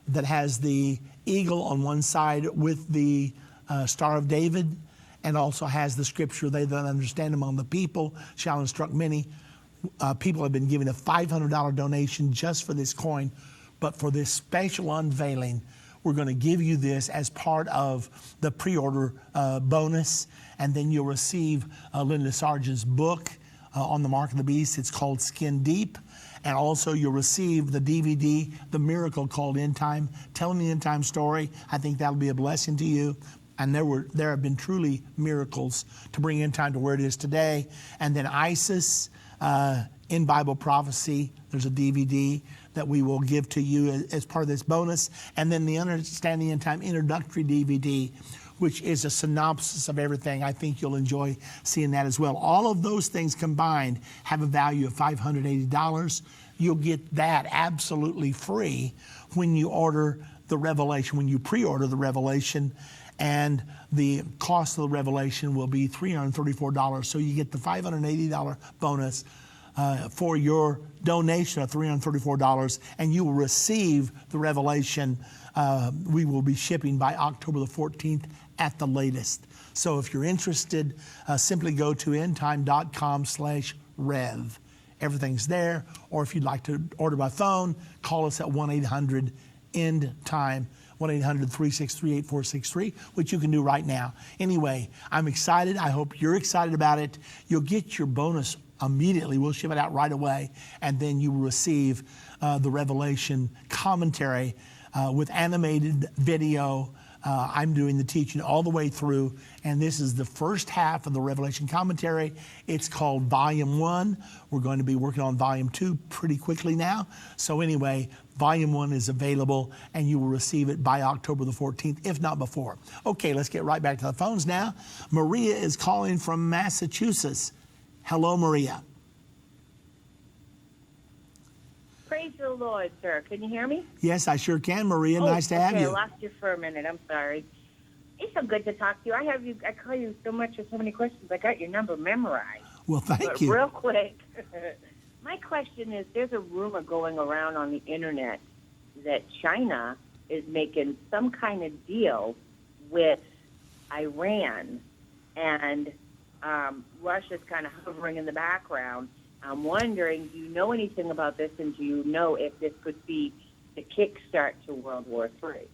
that has the eagle on one side with the Star of David, and also has the scripture, they that understand among the people shall instruct many. People have been giving a $500 donation just for this coin, but for this special unveiling, we're going to give you this as part of the pre-order bonus, and then you'll receive Linda Sargent's book on the Mark of the Beast. It's called Skin Deep, and also you'll receive the DVD, The Miracle Called End Time, telling the end time story. I think that'll be a blessing to you. And there have been truly miracles to bring end time to where it is today. And then ISIS, in Bible prophecy, there's a DVD that we will give to you as part of this bonus. And then the Understand the End Time introductory DVD, which is a synopsis of everything. I think you'll enjoy seeing that as well. All of those things combined have a value of $580. You'll get that absolutely free when you order the Revelation, when you pre-order the Revelation. And the cost of the Revelation will be $334. So you get the $580 bonus for your donation of $334, and you will receive the Revelation. We will be shipping by October the 14th at the latest. So if you're interested, simply go to endtime.com/rev. Everything's there. Or if you'd like to order by phone, call us at 1-800-END-TIME. 1-800-363-8463, which you can do right now. Anyway, I'm excited. I hope you're excited about it. You'll get your bonus immediately. We'll ship it out right away, and then you will receive the Revelation commentary with animated video. I'm doing the teaching all the way through, and this is the first half of the Revelation commentary. It's called Volume 1. We're going to be working on Volume 2 pretty quickly now. So anyway, Volume 1 is available, and you will receive it by October the 14th, if not before. Okay, let's get right back to the phones now. Maria is calling from Massachusetts. Hello, Maria. Praise the Lord, sir. Can you hear me? Yes, I sure can, Maria. Nice to have you. I lost you for a minute. I'm sorry. It's so good to talk to you. I call you so much with so many questions. I got your number memorized. Well, thank you. Real quick, my question is, there's a rumor going around on the internet that China is making some kind of deal with Iran, and Russia's kind of hovering in the background. I'm wondering, do you know anything about this, and do you know if this could be the kickstart to World War III?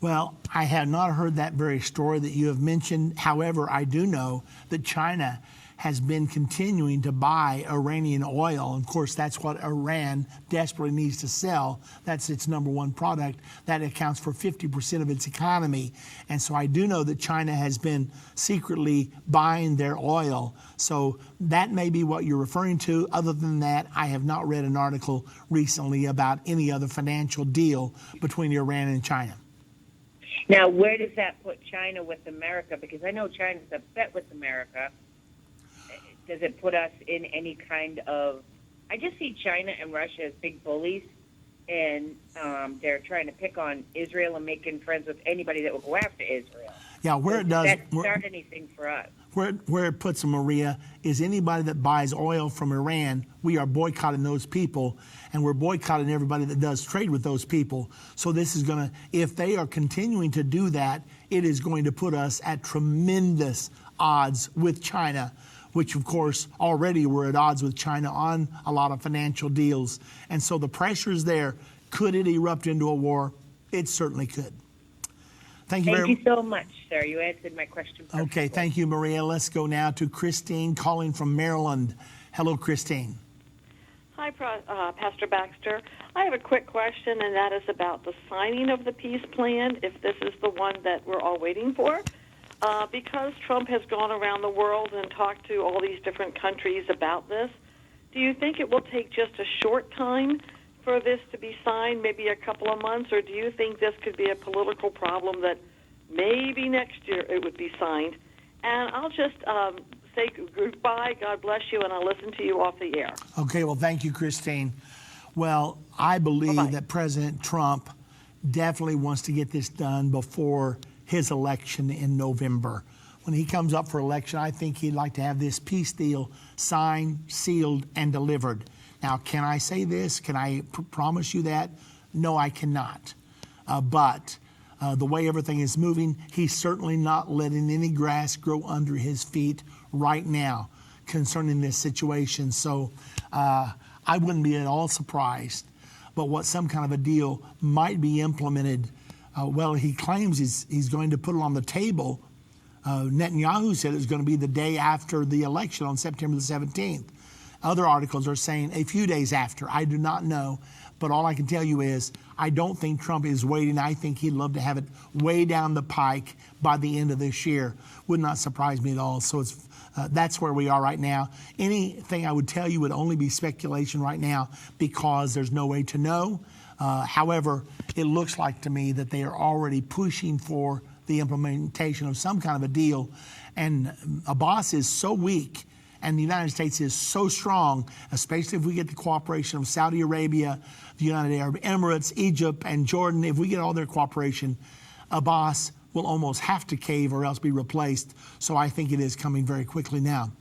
Well, I have not heard that very story that you have mentioned. However, I do know that China has been continuing to buy Iranian oil. Of course, that's what Iran desperately needs to sell. That's its number one product. That accounts for 50% of its economy. And so I do know that China has been secretly buying their oil. So that may be what you're referring to. Other than that, I have not read an article recently about any other financial deal between Iran and China. Now, where does that put China with America? Because I know China's upset with America. Does it put us in any kind of... I just see China and Russia as big bullies, and they're trying to pick on Israel and making friends with anybody that will go after Israel. Yeah, where it does... Does that start anything for us? Where it puts them, Maria, is anybody that buys oil from Iran, we are boycotting those people, and we're boycotting everybody that does trade with those people. So this is going to... If they are continuing to do that, it is going to put us at tremendous odds with China, which, of course, already we're at odds with China on a lot of financial deals. And so the pressure is there. Could it erupt into a war? It certainly could. Thank you Thank you so much, sir. You answered my question perfectly. Okay, thank you, Maria. Let's go now to Christine calling from Maryland. Hello, Christine. Hi, Pastor Baxter. I have a quick question, and that is about the signing of the peace plan, if this is the one that we're all waiting for. Because Trump has gone around the world and talked to all these different countries about this, do you think it will take just a short time for this to be signed, maybe a couple of months, or do you think this could be a political problem that maybe next year it would be signed? And I'll just say goodbye, God bless you, and I'll listen to you off the air. Okay, well, thank you, Christine. Well, I believe that President Trump definitely wants to get this done before his election in November. When he comes up for election, I think he'd like to have this peace deal signed, sealed, and delivered. Now, can I say this? Can I promise you that? No, I cannot. But the way everything is moving, he's certainly not letting any grass grow under his feet right now concerning this situation. So I wouldn't be at all surprised, but what some kind of a deal might be implemented. Well, he claims he's going to put it on the table. Netanyahu said it was going to be the day after the election on September the 17th. Other articles are saying a few days after. I do not know, but all I can tell you is I don't think Trump is waiting. I think he'd love to have it way down the pike by the end of this year. Would not surprise me at all. So that's where we are right now. Anything I would tell you would only be speculation right now because there's no way to know. However, it looks like to me that they are already pushing for the implementation of some kind of a deal. And Abbas is so weak and the United States is so strong, especially if we get the cooperation of Saudi Arabia, the United Arab Emirates, Egypt, and Jordan. If we get all their cooperation, Abbas will almost have to cave or else be replaced. So I think it is coming very quickly now.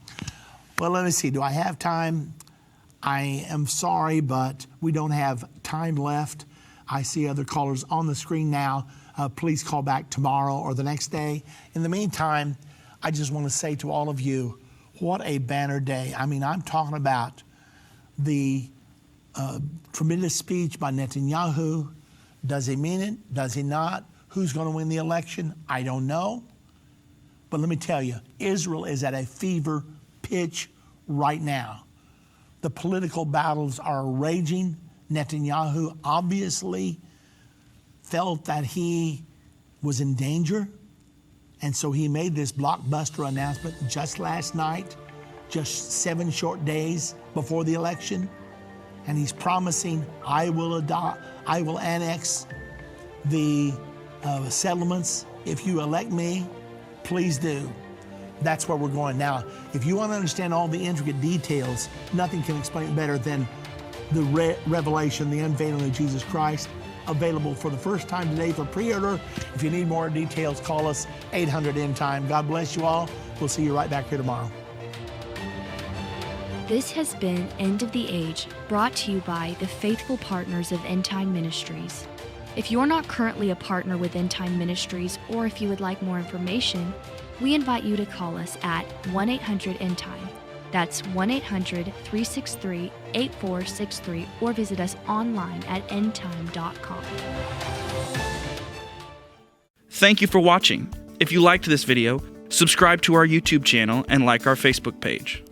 Well, let me see. Do I have time? I am sorry, but we don't have time left. I see other callers on the screen now. Please call back tomorrow or the next day. In the meantime, I just want to say to all of you, what a banner day. I mean, I'm talking about the tremendous speech by Netanyahu. Does he mean it? Does he not? Who's going to win the election? I don't know. But let me tell you, Israel is at a fever pitch right now. The political battles are raging. Netanyahu obviously felt that he was in danger. And so he made this blockbuster announcement just last night, just 7 short days before the election. And he's promising, I will annex the settlements. If you elect me, please do. That's where we're going. Now, if you want to understand all the intricate details, nothing can explain it better than the revelation, the unveiling of Jesus Christ, available for the first time today for pre-order. If you need more details, call us 800 Endtime. God bless you all. We'll see you right back here tomorrow. This has been End of the Age, brought to you by the faithful partners of Endtime Ministries. If you're not currently a partner with Endtime Ministries, or if you would like more information, we invite you to call us at 1-800-ENDTIME. That's 1-800-363-8463, or visit us online at endtime.com. Thank you for watching. If you liked this video, subscribe to our YouTube channel and like our Facebook page.